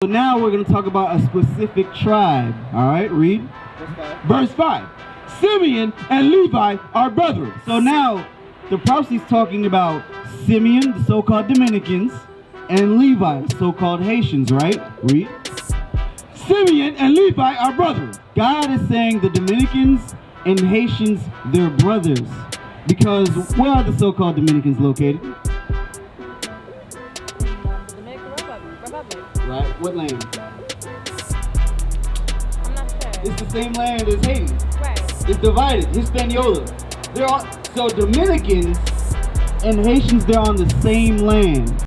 So now we're going to talk about a specific tribe. All right, read. Verse 5. Simeon and Levi are brethren. So now the prophecy is talking about Simeon, the so-called Dominicans, and Levi, the so-called Haitians, right? Read. Simeon and Levi are brethren. God is saying the Dominicans and Haitians, they're brothers. Because where are the so-called Dominicans located? Republic. Right, what land? I'm not sure. It's the same land as Haiti. Right. It's divided, Hispaniola. They're all, so Dominicans and Haitians, they're on the same land.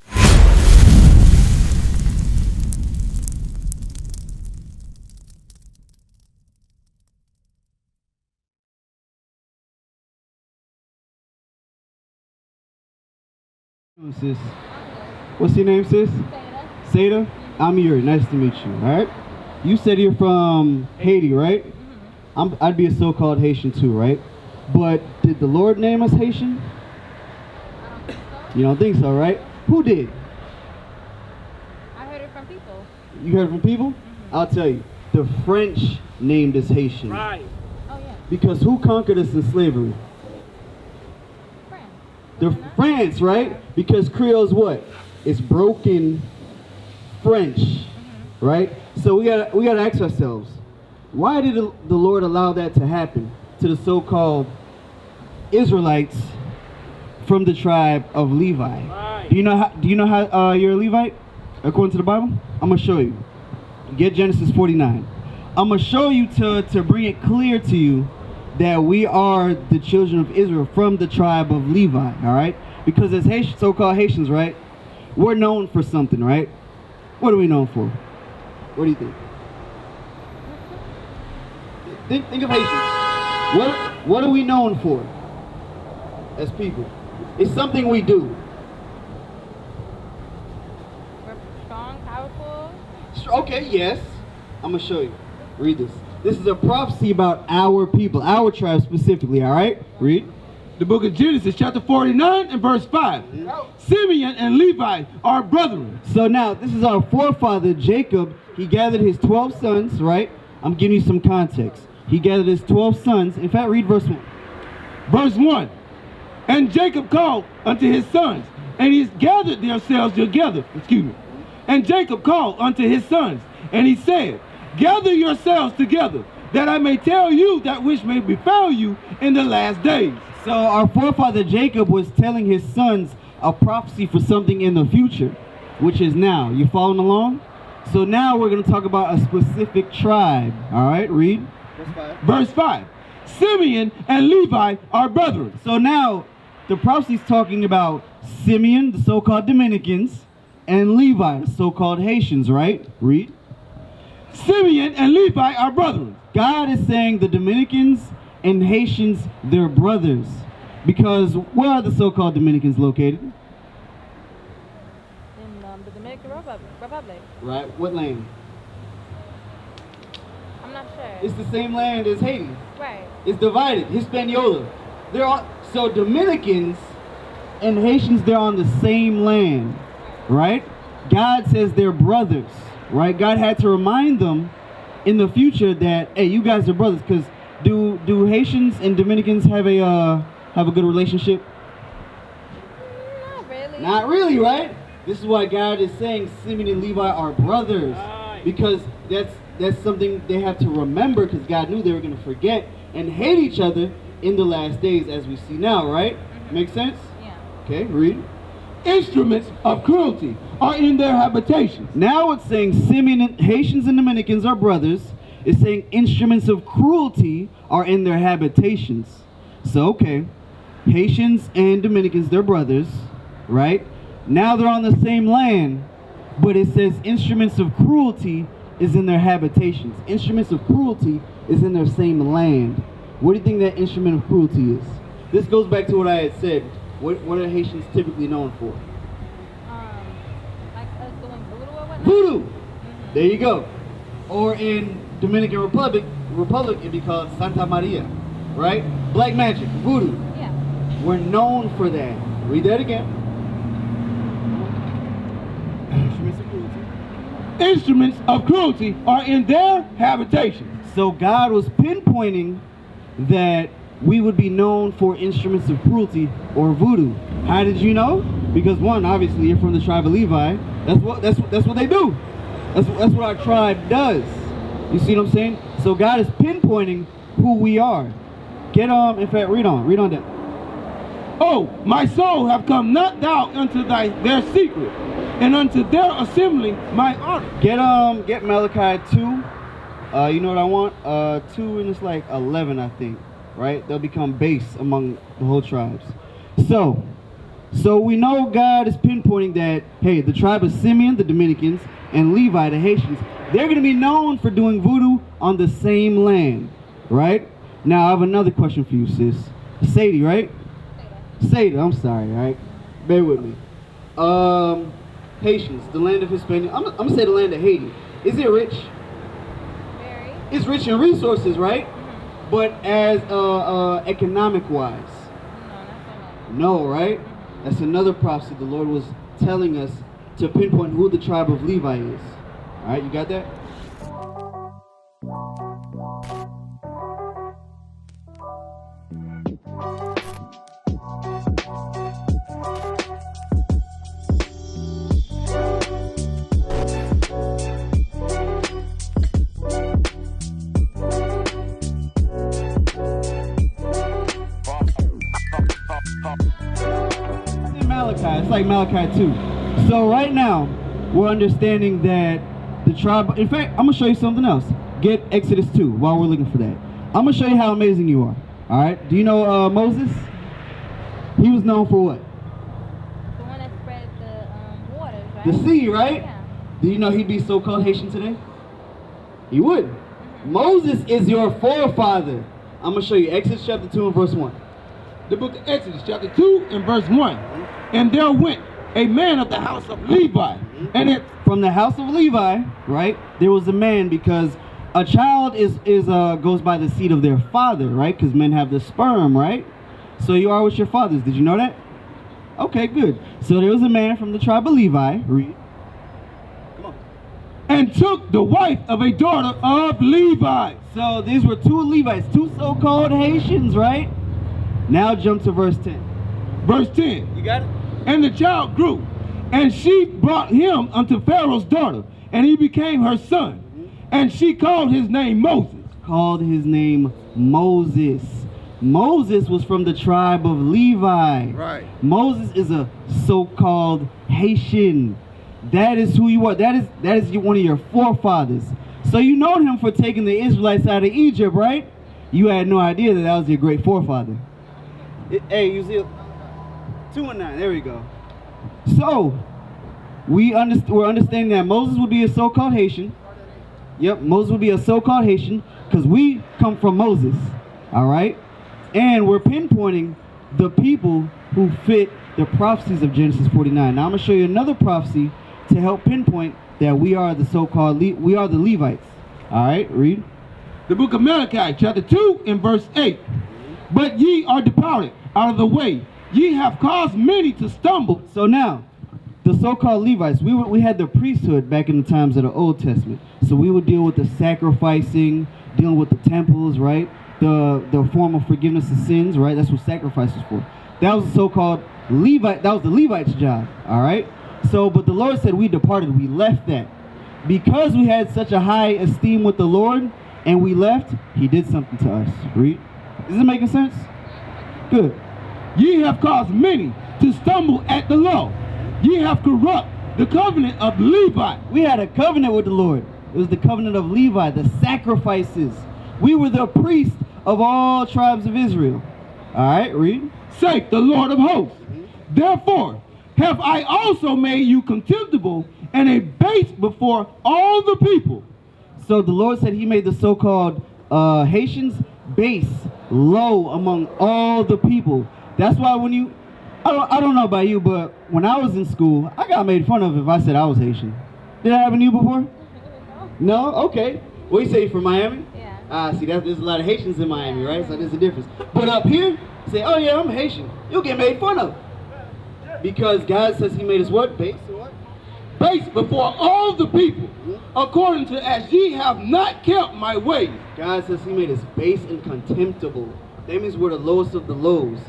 Sis. What's your name, sis? Seda? I'm Yuri. Nice to meet you. All right. You said you're from Haiti, right? I'd be a so-called Haitian too, right? But did the Lord name us Haitian? You don't think so, right? Who did? I heard it from people. You heard it from people? I'll tell you. The French named us Haitian. Right. Oh yeah. Because who conquered us in slavery? France. The France, right? Because Creole's what? It's broken French, right? So we gotta ask ourselves, why did the Lord allow that to happen to the so-called Israelites from the tribe of Levi? Right. Do you know how you're a Levite according to the Bible? I'm gonna show you. Get Genesis 49. I'm gonna show you to bring it clear to you that we are the children of Israel from the tribe of Levi, all right? Because as Haitians, so-called Haitians, right, we're known for something, right? What are we known for? What do you think? Think of Haitians. What are we known for as people? It's something we do. We're strong, powerful. Okay, yes. I'm gonna show you. Read this. This is a prophecy about our people, our tribe specifically, all right? Read. The book of Genesis, chapter 49 and verse 5. Simeon and Levi are brethren. So now, this is our forefather, Jacob. He gathered his 12 sons, right? I'm giving you some context. He gathered his 12 sons. In fact, read verse 1. Verse 1. And Jacob called unto his sons, and he gathered themselves together. And Jacob called unto his sons, and he said, gather yourselves together, that I may tell you that which may befall you in the last days. So our forefather Jacob was telling his sons a prophecy for something in the future, which is now. You following along? So now we're going to talk about a specific tribe. All right, read. Verse 5. Simeon and Levi are brethren. So now the prophecy is talking about Simeon, the so-called Dominicans, and Levi, the so-called Haitians, right? Read. Simeon and Levi are brethren. God is saying the Dominicans and Haitians, they're brothers. Because where are the so-called Dominicans located? In the Dominican Republic. Right, what land? I'm not sure. It's the same land as Haiti. Right. It's divided, Hispaniola. They're all, so Dominicans and Haitians, they're on the same land, right? God says they're brothers, right? God had to remind them in the future that, hey, you guys are brothers. Because do Haitians and Dominicans have a good relationship? Not really. Not really, right? This is why God is saying Simeon and Levi are brothers. Because that's something they have to remember, because God knew they were going to forget and hate each other in the last days, as we see now, right? Make sense? Yeah. Okay, read. Instruments of cruelty are in their habitations. Now it's saying Haitians and Dominicans are brothers. It's saying instruments of cruelty are in their habitations. So, okay, Haitians and Dominicans, they're brothers, right? Now they're on the same land, but it says instruments of cruelty is in their habitations. Instruments of cruelty is in their same land. What do you think that instrument of cruelty is? This goes back to what I had said. What are Haitians typically known for? Like us doing voodoo or whatnot? Voodoo! There you go. Or in Dominican Republic, it'd be called Santa Maria, right? Black magic, voodoo. Yeah. We're known for that. Read that again. instruments of cruelty are in their habitations. So God was pinpointing that we would be known for instruments of cruelty or voodoo. How did you know? Because one, obviously, you're from the tribe of Levi. That's what they do. That's what our tribe does. You see what I'm saying? So God is pinpointing who we are. In fact, read on down. Oh, my soul have come not thou unto their secret, and unto their assembly my honor. Get Malachi 2. You know what I want? 2 and it's like 11, I think. Right? They'll become base among the whole tribes. So we know God is pinpointing that, hey, the tribe of Simeon, the Dominicans, and Levi, the Haitians, they're going to be known for doing voodoo on the same land, right? Now, I have another question for you, sis. Sadie, right? Sadie, I'm sorry, all right? Bear with me. Haitians, the land of Hispania. I'm going to say the land of Haiti. Is it rich? Very. It's rich in resources, right? But as economic-wise? No, not so much. No, right? That's another prophecy the Lord was telling us to pinpoint who the tribe of Levi is. All right, you got that? It's in Malachi. It's like Malachi 2. So right now, we're understanding that the tribe, in fact, I'm going to show you something else. Get Exodus 2 while we're looking for that. I'm going to show you how amazing you are. All right? Do you know Moses? He was known for what? The one that spread the waters, right? The sea, right? Yeah. Do you know he'd be so-called Haitian today? He would. Moses is your forefather. I'm going to show you Exodus chapter 2 and verse 1. The book of Exodus, chapter 2 and verse 1. And there went a man of the house of Levi, and it From the house of Levi, right, there was a man, because a child goes by the seed of their father, right? Because men have the sperm, right? So you are with your fathers. Did you know that? Okay, good. So there was a man from the tribe of Levi. Read. Come on. and took the wife of a daughter of Levi. So these were two Levites, two so-called Haitians, right? Now jump to verse 10. Verse 10. You got it? And the child grew, and she brought him unto Pharaoh's daughter, and he became her son. And she called his name Moses. Called his name Moses. Moses was from the tribe of Levi. Right. Moses is a so-called Haitian. That is who you are. That is one of your forefathers. So you know him for taking the Israelites out of Egypt, right? You had no idea that was your great forefather. Hey, you see it? 2 and 9. There we go. So we're understanding that Moses would be a so-called Haitian. Yep, Moses would be a so-called Haitian because we come from Moses. All right? And we're pinpointing the people who fit the prophecies of Genesis 49. Now I'm going to show you another prophecy to help pinpoint that we are the so-called we are the Levites. All right, read. The book of Malachi, chapter 2 and verse 8. But ye are departed out of the way. Ye have caused many to stumble. So now, the so-called Levites, we had the priesthood back in the times of the Old Testament. So we would deal with the sacrificing, dealing with the temples, right? The form of forgiveness of sins, right? That's what sacrifice was for. That was the so-called Levite. That was the Levites' job, all right? So, but the Lord said we departed. We left that. Because we had such a high esteem with the Lord and we left, he did something to us. Read. Is it making sense? Good. Ye have caused many to stumble at the law. Ye have corrupt the covenant of Levi. We had a covenant with the Lord. It was the covenant of Levi, the sacrifices. We were the priest of all tribes of Israel. All right, read. Saith the Lord of hosts. Therefore have I also made you contemptible and a base before all the people. So the Lord said he made the so-called Haitians base, low among all the people. That's why when you, I don't know about you, but when I was in school, I got made fun of if I said I was Haitian. Did that happen to you before? No? Okay. What you say, from Miami? Yeah. Ah, see, there's a lot of Haitians in Miami, right? So there's a difference. But up here, say, oh yeah, I'm Haitian. You'll get made fun of. Because God says he made us what? Base or what? base before all the people, according to as ye have not kept my ways. God says he made us base and contemptible. That means we're the lowest of the lows.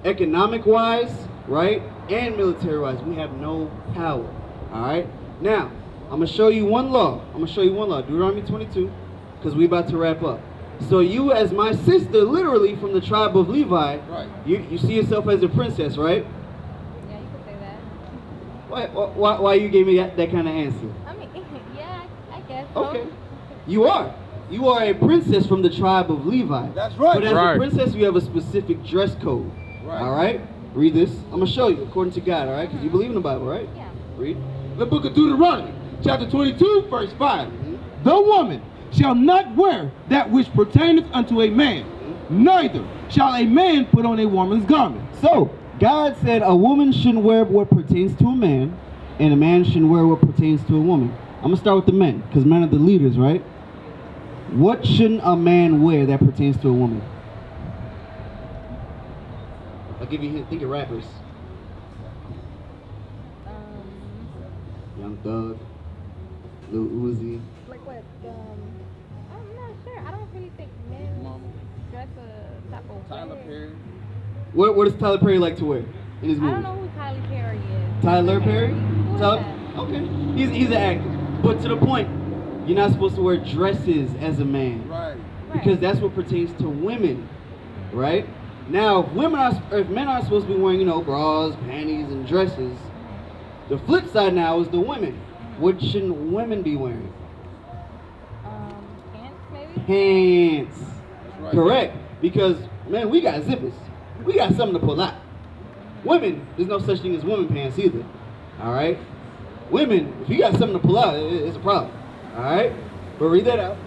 Economic-wise, right, and military-wise, we have no power. All right? Now, I'm going to show you one law. Deuteronomy 22, because we're about to wrap up. So you, as my sister, literally from the tribe of Levi, Right. you see yourself as a princess, right? Yeah, you could say that. Why you gave me that kind of answer? I mean, yeah, I guess so. Okay. You are a princess from the tribe of Levi. That's right. But as Right. a princess, you have a specific dress code. Right. All right? Read this. I'm going to show you according to God, all right? Because you believe in the Bible, right? Yeah. Read. The book of Deuteronomy, chapter 22, verse 5. The woman shall not wear that which pertaineth unto a man, neither shall a man put on a woman's garment. So, God said a woman shouldn't wear what pertains to a man, and a man shouldn't wear what pertains to a woman. I'm going to start with the men, because men are the leaders, right? What shouldn't a man wear that pertains to a woman? I'll give you a hint. Think of rappers. Young Thug, Lil Uzi. Like what? I'm not sure. I don't really think men dress a type of way. What does Tyler Perry like to wear in his I movies? don't know who Tyler Perry is. Tyler Perry? Who is Tyler? that? Okay. He's an actor. But to the point, you're not supposed to wear dresses as a man. Right. Because that's what pertains to women, right? Now, if men are supposed to be wearing, bras, panties, and dresses, the flip side now is the women. What shouldn't women be wearing? Pants maybe? Pants. Right. Correct. Because, man, we got zippers. We got something to pull out. Women, there's no such thing as women pants either. All right? Women, if you got something to pull out, it's a problem. All right? But read that out.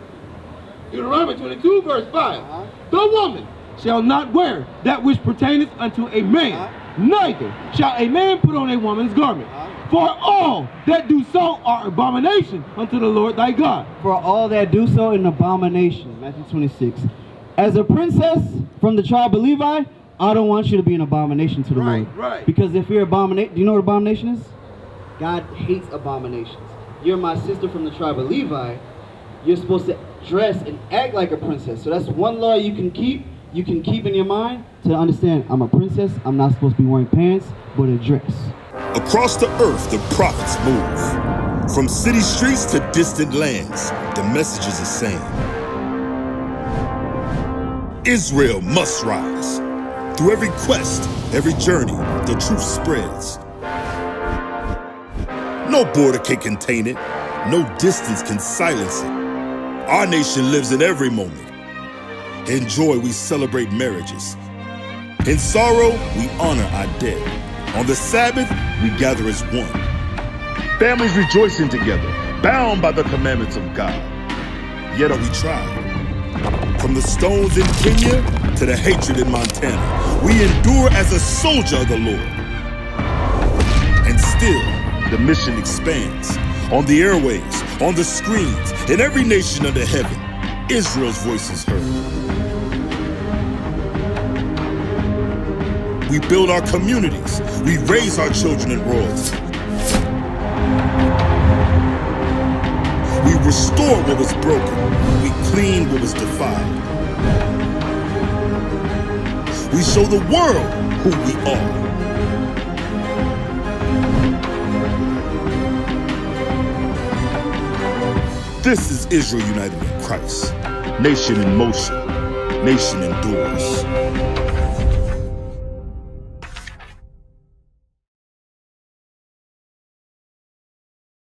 Deuteronomy 22, verse 5. The woman shall not wear that which pertaineth unto a man, neither shall a man put on a woman's garment. For all that do so are abomination unto the Lord thy God. For all that do so in abomination. Matthew 26. As a princess from the tribe of Levi, I don't want you to be an abomination to the Right, Lord. right. Because if you're abomination, do you know what abomination is? God hates abominations. You're my sister from the tribe of Levi. You're supposed to dress and act like a princess. So that's one law you can keep. You can keep in your mind to understand I'm a princess. I'm not supposed to be wearing pants, but a dress. Across the earth, the prophets move. From city streets to distant lands, the message is the same. Israel must rise. Through every quest, every journey, the truth spreads. No border can contain it. No distance can silence it. Our nation lives in every moment. In joy, we celebrate marriages. In sorrow, we honor our dead. On the Sabbath, we gather as one. Families rejoicing together, bound by the commandments of God. Yet are we tried. From the stones in Kenya to the hatred in Montana, we endure as a soldier of the Lord. And still, the mission expands. On the airwaves, on the screens, in every nation under heaven, Israel's voice is heard. We build our communities. We raise our children in royalty. We restore what was broken. We clean what was defiled. We show the world who we are. This is Israel united in Christ. Nation in motion. Nation endures.